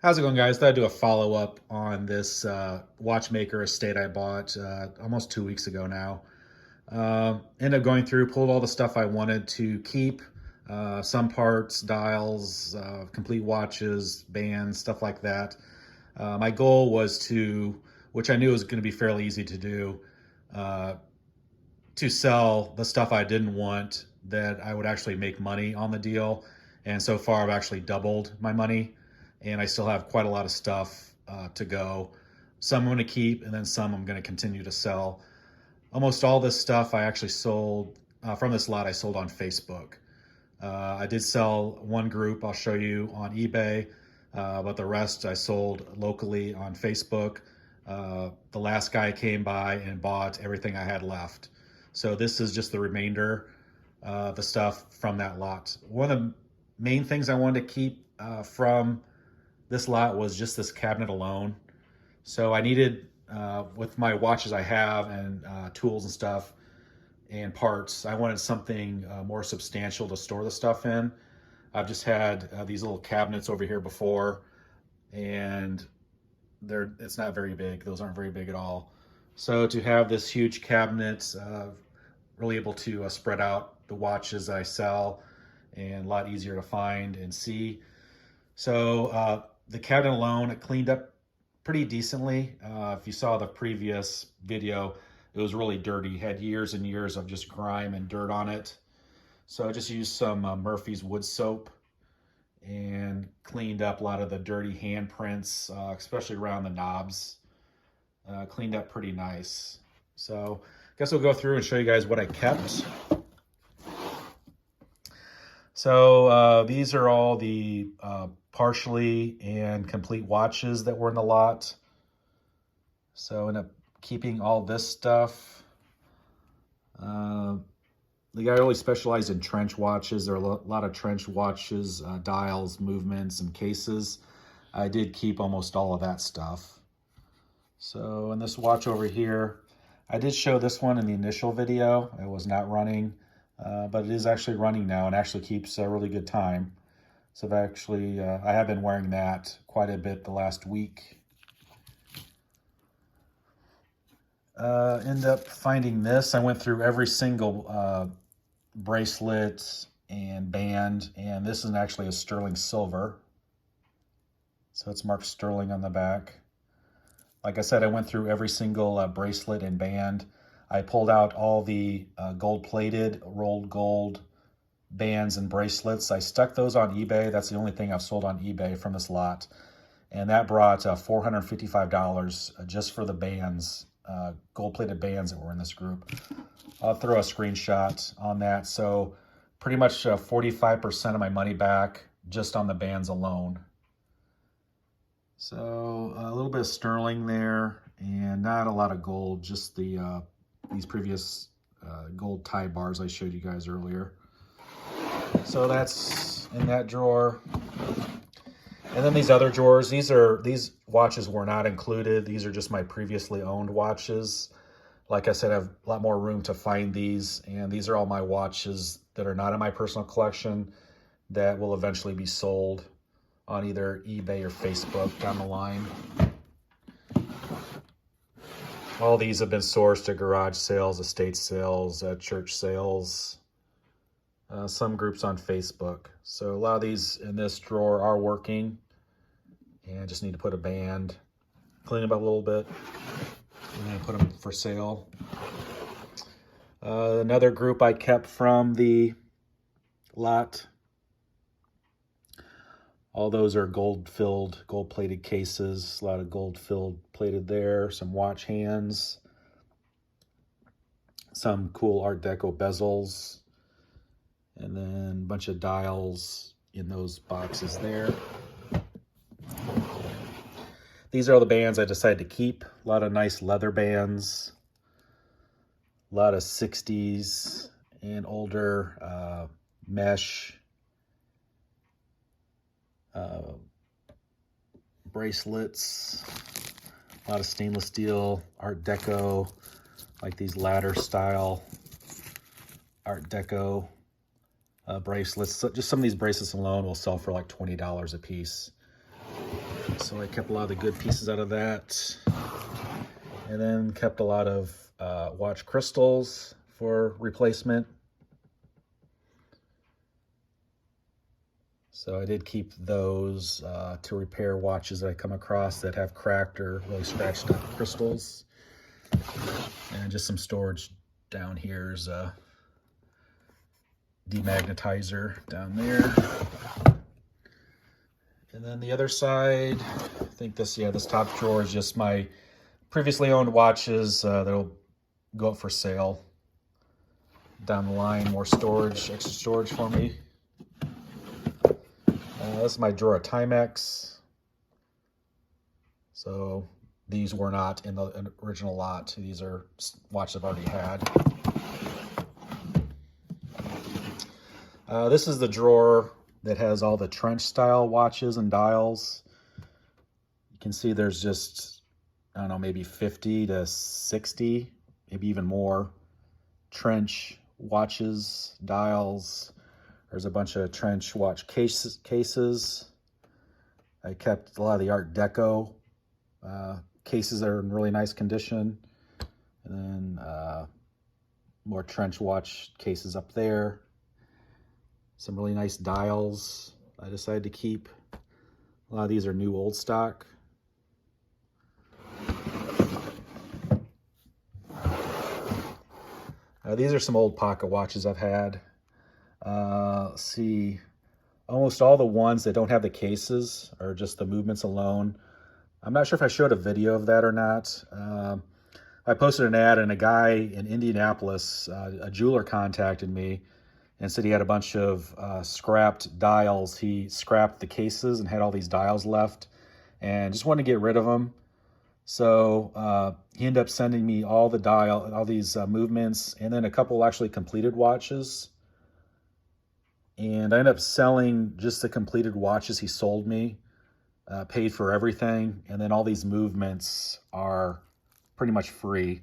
How's it going, guys? Thought I'd do a follow-up on this watchmaker estate I bought almost 2 weeks ago now. Ended up going through, pulled all the stuff I wanted to keep, some parts, dials, complete watches, bands, stuff like that. My goal was to, which I knew was going to be fairly easy to do, uh, to sell the stuff I didn't want that I would actually make money on the deal. And so far, I've actually doubled my money, and I still have quite a lot of stuff to go. Some I'm going to keep, and then some I'm going to continue to sell. Almost all this stuff I actually sold from this lot. I sold on Facebook. I did sell one group I'll show you on eBay, but the rest I sold locally on Facebook. The last guy came by and bought everything I had left. So this is just the remainder, the stuff from that lot. One of the main things I wanted to keep from this lot was just this cabinet alone. So I needed, with my watches I have and tools and stuff and parts, I wanted something more substantial to store the stuff in. I've just had these little cabinets over here before, and it's not very big. Those aren't very big at all. So to have this huge cabinet, really able to spread out the watches I sell, and a lot easier to find and see. So the cabinet alone, it cleaned up pretty decently. If you saw the previous video, it was really dirty. It had years and years of just grime and dirt on it. So I just used some Murphy's wood soap and cleaned up a lot of the dirty handprints, especially around the knobs. Cleaned up pretty nice. So I guess we'll go through and show you guys what I kept. So these are all the partially and complete watches that were in the lot. So I ended up keeping all this stuff. The guy really specialized in trench watches. There are a lot of trench watches, dials, movements, and cases. I did keep almost all of that stuff. So in this watch over here, I did show this one in the initial video. It was not running, but it is actually running now and actually keeps a really good time. So I have been wearing that quite a bit the last week. End up finding this. I went through every single bracelet and band, and this is actually a sterling silver. So it's marked sterling on the back. Like I said, I went through every single bracelet and band. I pulled out all the gold-plated, rolled gold bands and bracelets. I stuck those on eBay. That's the only thing I've sold on eBay from this lot. And that brought $455 just for the bands, gold-plated bands that were in this group. I'll throw a screenshot on that. So pretty much 45% of my money back just on the bands alone. So a little bit of sterling there, and not a lot of gold, just the these previous gold tie bars I showed you guys earlier. So that's in that drawer. And then these other drawers, these watches were not included. These are just my previously owned watches. Like I said, I have a lot more room to find these, and these are all my watches that are not in my personal collection that will eventually be sold on either eBay or Facebook down the line. All these have been sourced at garage sales, estate sales, church sales, some groups on Facebook. So a lot of these in this drawer are working, and I just need to put a band, clean them up a little bit, and then put them for sale. Another group I kept from the lot. All those are gold-filled, gold-plated cases. A lot of gold-filled plated there. Some watch hands. Some cool Art Deco bezels. And then a bunch of dials in those boxes there. These are all the bands I decided to keep. A lot of nice leather bands. A lot of 60s and older mesh bracelets, a lot of stainless steel, Art Deco, like these ladder style Art Deco bracelets. So just some of these bracelets alone will sell for like $20 a piece. So I kept a lot of the good pieces out of that. And then kept a lot of watch crystals for replacement. So I did keep those to repair watches that I come across that have cracked or really scratched up crystals. And just some storage down here's a demagnetizer down there. And then the other side, I think this top drawer is just my previously owned watches that'll go up for sale down the line. More storage, extra storage for me. This is my drawer of Timex. So these were not in the original lot. These are watches I've already had. This is the drawer that has all the trench style watches and dials. You can see there's just, I don't know, maybe 50 to 60, maybe even more trench watches, dials. There's a bunch of trench watch cases. I kept a lot of the Art Deco cases that are in really nice condition. And then more trench watch cases up there. Some really nice dials I decided to keep. A lot of these are new old stock. These are some old pocket watches I've had. Let's see, almost all the ones that don't have the cases are just the movements alone. I'm not sure if I showed a video of that or not. I posted an ad and a guy in Indianapolis, a jeweler, contacted me and said he had a bunch of scrapped dials. He scrapped the cases and had all these dials left and just wanted to get rid of them. So he ended up sending me all these movements, and then a couple actually completed watches. And I ended up selling just the completed watches he sold me, paid for everything, and then all these movements are pretty much free.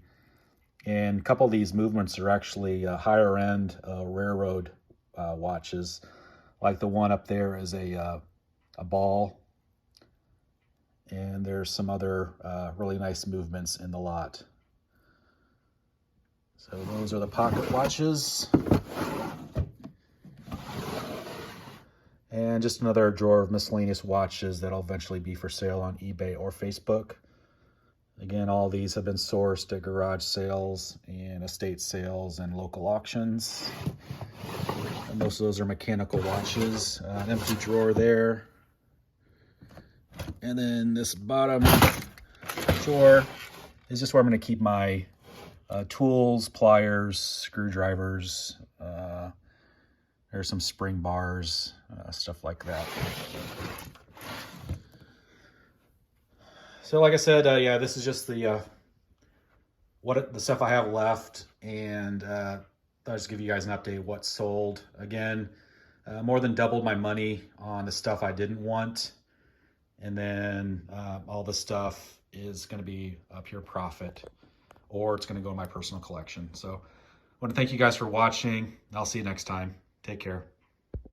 And a couple of these movements are actually higher end railroad watches. Like the one up there is a ball. And there's some other really nice movements in the lot. So those are the pocket watches. And just another drawer of miscellaneous watches that'll eventually be for sale on eBay or Facebook. Again, all these have been sourced at garage sales and estate sales and local auctions. And most of those are mechanical watches. An empty drawer there. And then this bottom drawer is just where I'm going to keep my tools, pliers, screwdrivers. There's some spring bars, stuff like that. So like I said, yeah, this is just the stuff I have left, and I'll just give you guys an update of what's sold. Again, more than doubled my money on the stuff I didn't want. And then all the stuff is going to be a pure profit, or it's going to go in my personal collection. So I want to thank you guys for watching. I'll see you next time. Take care.